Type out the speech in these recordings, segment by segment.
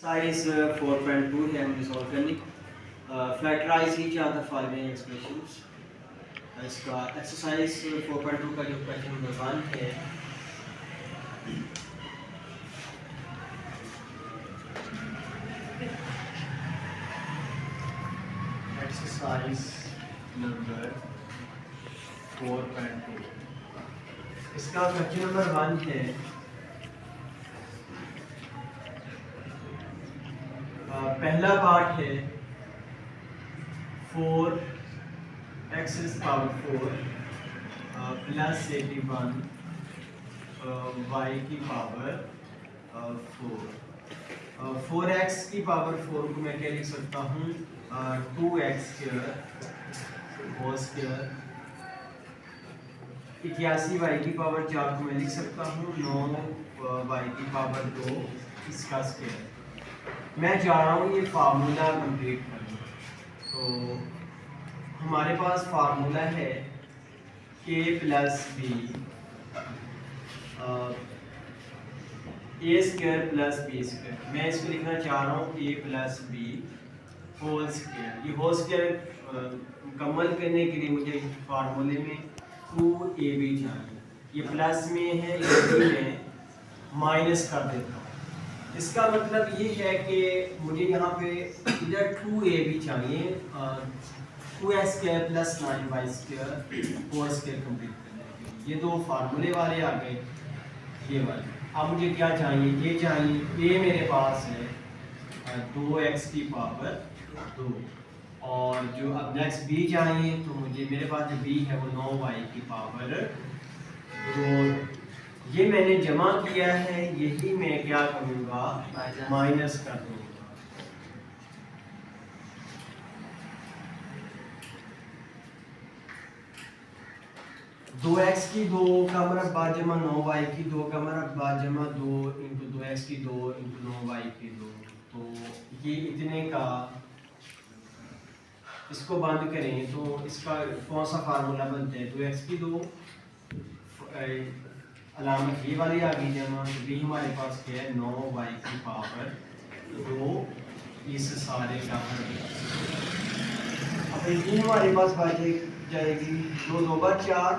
Size 4.2 है हमें solve करनी। Factorize each are the following expressions. इसका एक्सरसाइज 4.2 का जो क्वेश्चन नंबर 1 है, एक्सरसाइज नंबर 4.2, इसका क्वेश्चन नंबर 1 है पहला पार्ट है 4x पावर 4 प्लस 81 y की पावर 4। 4x की पावर 4 को मैं क्या लिख सकता हूँ, 2x square whole square. 81 y की पावर 4 को मैं लिख सकता हूँ 9 y की पावर 2 इसका स्क्वायर। मैं चाह रहा हूँ ये फार्मूला कंप्लीट करना। तो हमारे पास फार्मूला है a plus B A square plus B square. मैं इसको लिखना चाह रहा हूँ a plus B whole square. ये होल स्क्वायर मुकम्मल करने के लिए मुझे फार्मूले में 2ab चाहिए। ये प्लस में है, ये में माइनस कर देता हूँ। इसका मतलब ये है कि मुझे यहाँ पे इधर 2ab चाहिए, 2x square plus 9y square whole square complete करने के लिए। ये दो फार्मूले वाले आ गए, ये वाले। अब मुझे क्या चाहिए, ये चाहिए a मेरे पास है 2x की पावर 2, और जो अब नेक्स्ट b चाहिए, तो मुझे मेरे पास जो b है वो 9y की पावर 2। ये मैंने जमा किया है, यही मैं क्या करूँगा, माइनस कर दूँगा। दो एक्स की 2 का मरब्बा जमा 9y की 2 का मरब्बा जमा 2 इंटू 2x की 2 इंटू 9y की 2। तो ये इतने का, इसको बंद करें तो इसका कौन सा फार्मूला बनता है, 2x की 2 अलामत ये वाली आ गई जमा, भी हमारे पास क्या है 9y की पावर 2 इस सारे का। अब ये हमारे पास बात जाएगी 2 2 बार 4,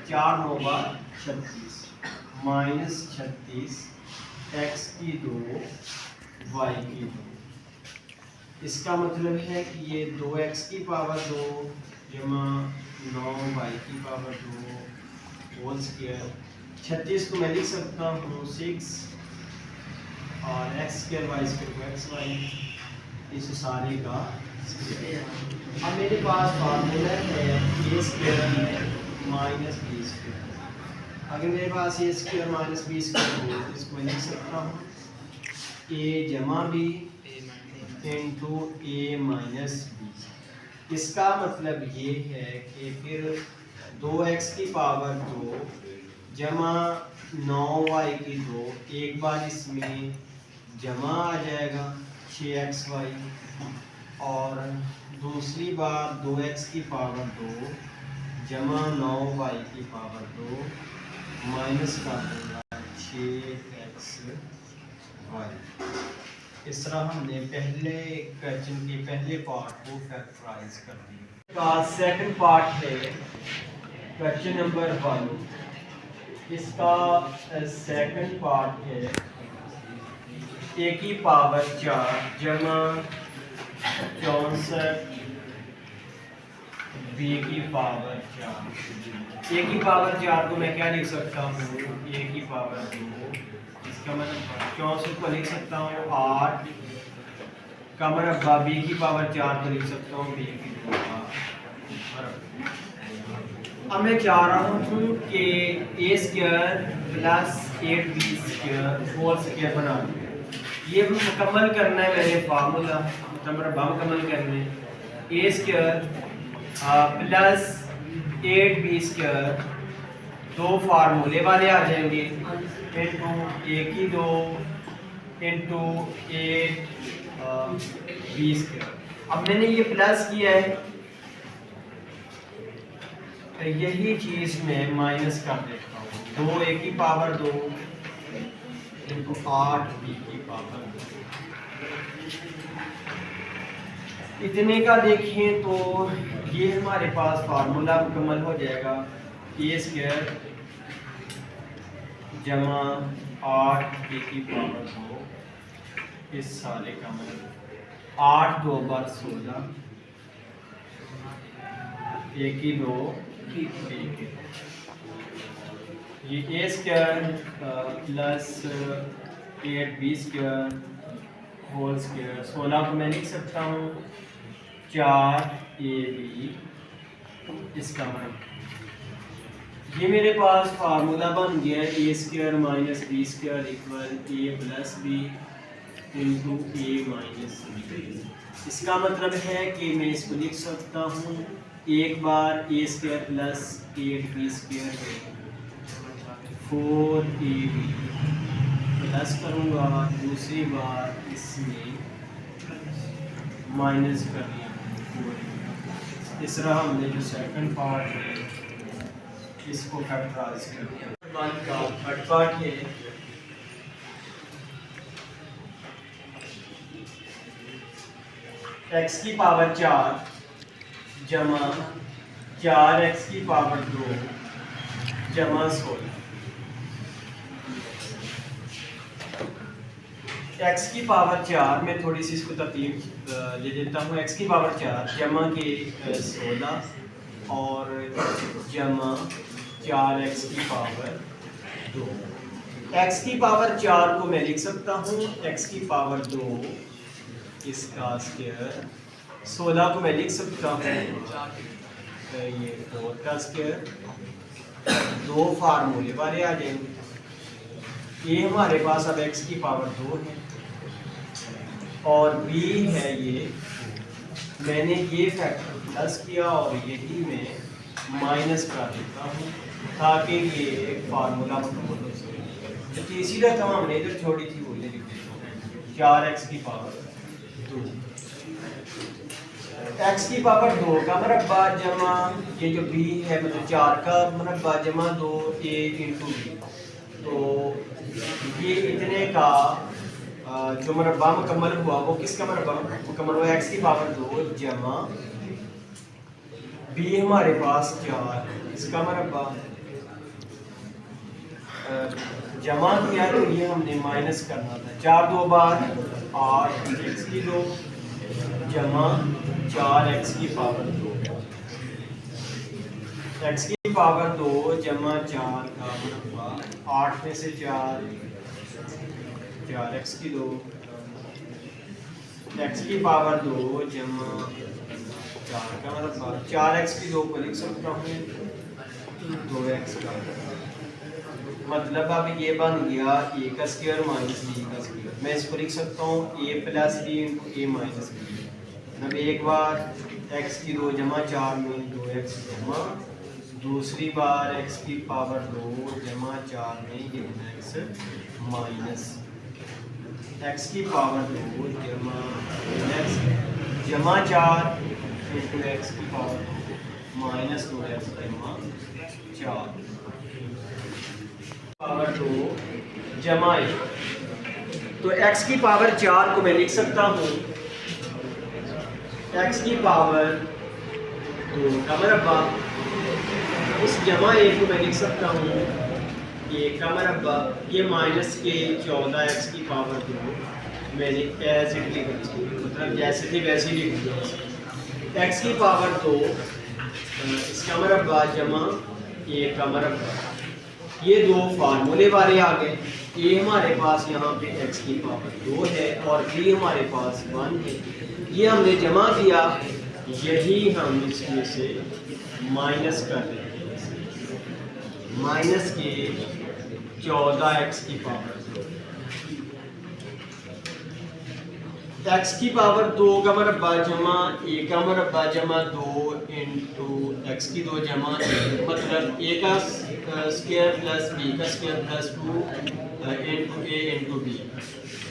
4 9 बार 36 माइनस 36 x की 2 y की 2। इसका मतलब है कि ये 2x की पावर 2 जमा 9y की पावर 2 होल स्क्वायर। 36 को मैं लिख सकता हूँ 6 और x स्क्वायर y स्क्वायर को xy, इस सारे का। अब मेरे पास फार्मूला है a square minus B square. अगर मेरे पास a square minus B square हो तो इसको मैं लिख सकता हूँ a जमा b into a minus B. इसका मतलब ये है कि फिर 2x की पावर 2 जमा 9y की 2, एक बार इसमें जमा आ जाएगा 6xy, और दूसरी बार 2x की पावर 2 जमा 9y की पावर 2 माइनस कर दूंगा 6xy। इस तरह हमने पहले क्वेश्चन के पहले पार्ट को फैक्टराइज कर दिया। का सेकंड पार्ट है क्वेश्चन नंबर 1। इसका सेकंड पार्ट है a की पावर 4 जमा 64 b की पावर 4। a की पावर 4 को मैं क्या लिख सकता हूँ, a की पावर 2, इसका मतलब 64 को लिख सकता हूँ 8 का मरब्बा, b की पावर 4 को लिख सकता हूँ b की 2 का मरब्बा। अब मैं चाह रहा हूँ कि a square plus 8b square whole square बना दूँ। ये मुकम्मल करना है मैंने फार्मूला, मुकम्मल करने a square plus 8b square, दो फार्मूले वाले आ जाएंगे, इंटू a की 2 इंटू 8b स्क्वायर। अब मैंने ये प्लस किया है, यही चीज में माइनस कर देता हूँ 2 a की पावर 2 इंटू 8 b की पावर 2। इतने का देखें तो ये हमारे पास फार्मूला मुकम्मल हो जाएगा। ए स्क्वायर जमा 8 ए की पावर 2 इस सारे का मतलब 8 2 बार 16 ए की 2 ये A square plus 8 B square whole square 16 को मैं लिख सकता हूँ 4 ए बी इसका मतलब ये मेरे पास फार्मूला बन गया A square minus B square equal A plus B into A minus B. इसका मतलब है कि मैं इसको लिख सकता हूँ एक बार A square plus 8 B square 4 A B plus करूँगा, दूसरी बार इसमें माइनस कर लिया। इस तरह हमने जो सेकंड पार्ट है इसको फैक्टराइज कर दिया। का थर्ड पार्ट है x की पावर 4 जमा 4x की पावर 2 जमा 16। x की पावर 4 में थोड़ी सी इसको तरतीब ले देता हूँ। x की पावर 4 जमा के 16 और जमा 4x की पावर 2। x की पावर 4 को मैं लिख सकता हूँ x की पावर 2 इसका स्क्वायर। 16 को मैं लिख सकता हूँ ये 4 का स्क्वायर। दो फार्मूले वाले आ जाएंगे। ये हमारे पास अब x की पावर 2 है और b है ये। मैंने ये फैक्टर प्लस किया और यही मैं माइनस कर देता हूँ ताकि ये एक फार्मूला मुकम्मल हो सके। जो तीसरी रकम हमने इधर छोड़ी थी वो ये लिख देता हूँ 4x की पावर 2। x की पावर 2 का मरब्बा जमा ये जो b है मतलब 4 का मरब्बा जमा 2a इंटू b। तो ये इतने का जो मरब्बा मुकम्मल हुआ वो किसका मरब्बा मुकम्मल हुआ x की पावर 2 जमा b हमारे पास 4 इसका मरब्बा जमा किया तो ये हमने माइनस करना था। 4 2 बार 8 x की 2 जमा 4x की पावर 2 x की पावर 2 जमा 4 का मरब्बा 8 में से 4x की 2 x की पावर 2 जमा 4 का मरब्बा 4x की 2 को लिख सकता हूँ 2x का मतलब अब ये बन गया a का स्क्वायर माइनस b का स्क्वायर। मैं इसको लिख सकता हूँ a plus B into A minus B. मतलब एक बार x की 2 जमा 4 में 2x जमा दूसरी बार x की पावर 2 जमा 4 में ये x माइनस x की पावर 2 जमा x जमा 4 इंटू x की पावर 2 माइनस 2x जमा 4 पावर 2 जमा 1। तो x की पावर 4 को मैं लिख सकता हूँ x की पावर 2 का मरब्बा। इस जमा 1 को मैं लिख सकता हूँ a का मरब्बा। ये माइनस के 14x की पावर 2 मैंने एज इट लिख दिया मतलब जैसे थी वैसे ही लिख दिया। x की पावर 2 इसका मरब्बा जमा a का मरब्बा। ये दो फार्मूले वाले आ गए। a हमारे पास यहाँ पे x की पावर 2 है और b हमारे पास 1 है। ये हमने जमा किया, यही हम इसमें से माइनस कर देंगे। माइनस के 14x की पावर 2 x की पावर 2 का मरब्बा जमा a का मरब्बा जमा 2 इंटू x की 2 जमा मतलब a का स्क्वायर प्लस b का square plus 2 into a into b।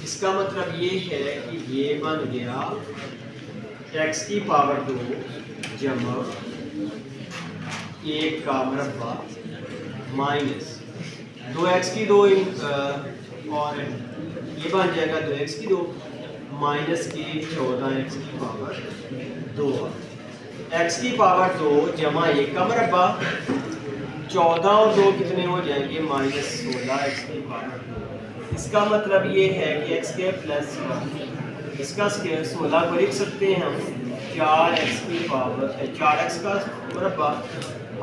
इसका मतलब ये है कि ये बन गया x की पावर 2 जमा 1 का मरब्बा माइनस 2x की 2 और ये बन जाएगा 2x की 2 माइनस की 14 एक्स की पावर 2, एक्स की पावर 2 जमा 1 का मरबा, 14 और 2 कितने हो जाएंगे माइनस 16 एक्स की पावर 2। इसका मतलब ये है कि एक्स स्क्वायर प्लस 1, इसका स्क्वायर 16 को लिख सकते हैं हम 4x की पावर 4x का मरबा।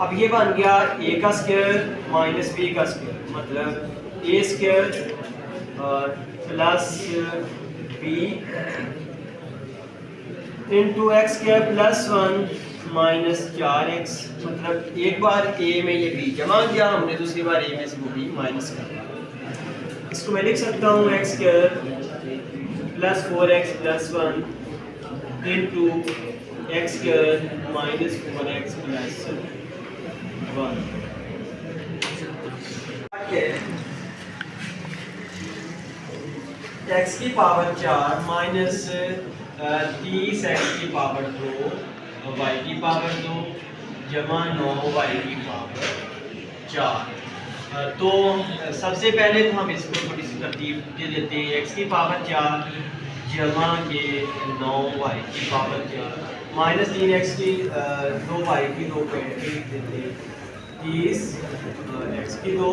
अब ये बन गया a का स्क्वायर माइनस b का स्क्वायर, मतलब a square plus b into x square plus 1 minus 4x, मतलब एक बार a में ये b जमा किया हमने, दूसरी बार a में से वो b माइनस कर दिया। इसको मैं लिख सकता हूँ x square plus 4x plus 1 into x square minus 4x plus 1। X की पावर 4 माइनस 30 एक्स की पावर 2 वाई की पावर 2 जमा 9 वाई की पावर 4। तो सबसे पहले तो हम इसको थोड़ी सी तरतीब दे देते हैं। एक्स की पावर 4 जमा के 9 वाई की पावर 4 माइनस 3 एक्स की 2 वाई की 2 को लिख देते हैं 30 एक्स की 2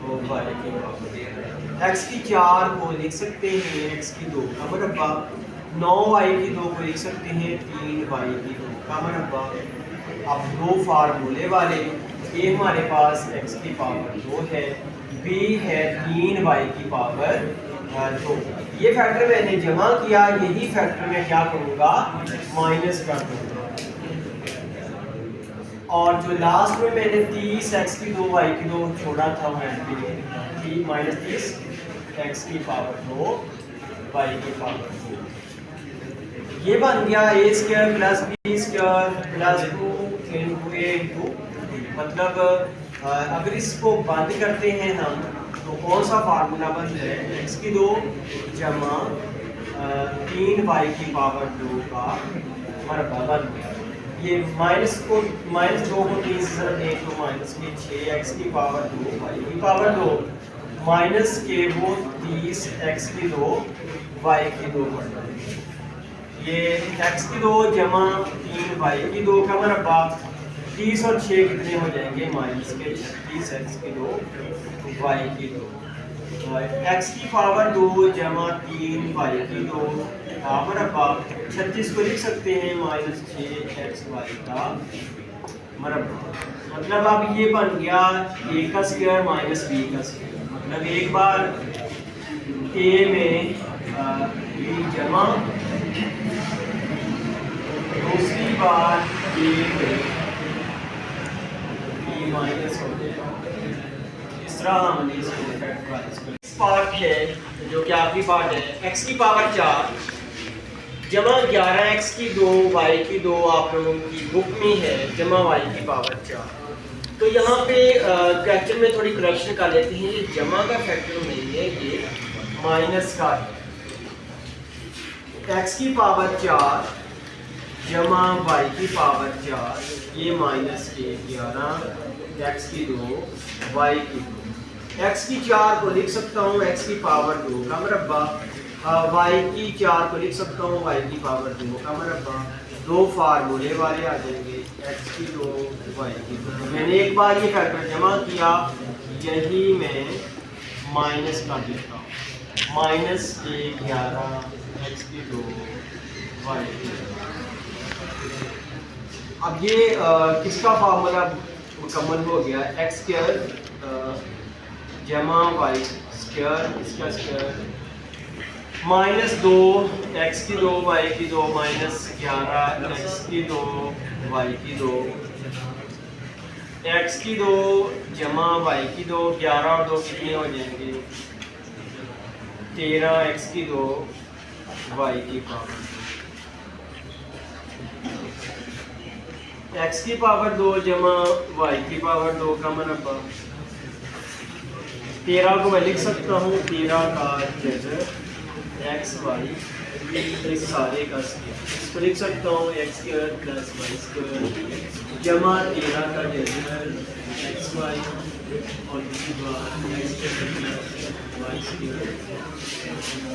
और वाई की पावर 4। एक्स की 4 को लिख सकते हैं एक्स की 2 का मरबा, 9 वाई की 2 को लिख सकते हैं 3 वाई की 2 का मरबा। अब दो फार्मूले वाले, ये हमारे पास x की पावर 2 है, b है 3 y की पावर 2। ये फैक्टर मैंने जमा किया, यही फैक्टर मैं क्या करूँगा माइनस कर दूँगा। और जो लास्ट में मैंने 30 x की 2 y की 2 छोड़ा था माइनस 30 x की पावर 2 y की पावर 2। ये बन गया a square plus b square plus 2 into a into, मतलब अगर इसको बंद करते हैं हम तो कौन सा फार्मूला बनता है, x की 2 जमा 3 y की पावर 2 का मरबा बन गया। ये माइनस 2 को 3 से जरा देख तो माइनस के 6 x की पावर 2 y की पावर 2 माइनस के वो 30 x की 2 y की 2 बढ़ गया। ये x की 2 जमा 3 y की 2 का मरबा, 30 और 6 कितने हो जाएंगे माइनस के 36 x की 2 y की 2, x की पावर 2 जमा 3 y की 2 का मरबा, 36 को लिख सकते हैं माइनस 6 x y का मरबा। मतलब अब ये बन गया a का स्क्वायर माइनस b का स्क्वायर, मतलब एक बार a में b जमा, दूसरी बार a में माइनस हो जाएगा। इस तरह हमने इस पार्ट है जो कि आखिरी पार्ट है, x की पावर 4 जमा 11 x की 2 y की 2 आप लोगों की बुक में है जमा y की पावर 4। तो यहाँ पे क्वेश्चन में थोड़ी करेक्शन कर लेते हैं, ये जमा का फैक्टर नहीं है, ये माइनस का है। x की पावर 4 जमा y की पावर 4, ये माइनस के 11 x की 2 y की 2, x की 4 को लिख सकता हूँ x की पावर 2 का मरबा, y की 4 को लिख सकता हूँ y की पावर 2 का मरबा। दो फार्मूले वाले आ जाएंगे x की 2 y की 2। मैंने एक बार ये फैक्टर जमा किया, यही मैं माइनस कर देता हूँ, माइनस के 11 x की 2 y की 2। अब ये किसका फार्मूला मुकम्मल हो गया, एक्स स्क्वायर जमा वाई स्क्वायर, इसका स्क्वायर माइनस 2 एक्स की 2 वाई की 2 माइनस 11 एक्स की 2 वाई की 2, एक्स की 2 जमा वाई की 2, 11 और 2 कितने हो जाएंगे 13 एक्स की 2 वाई की पावर, x की पावर 2 जमा y की पावर 2 का मरबा। 13 को मैं लिख सकता हूँ 13 का जज़र x y, इस सारे का स्क्वायर, इसको लिख सकता हूँ x square plus y square जमा 13 का जज़र x y और दूसरी बात एक्स के वाई स्क्वायर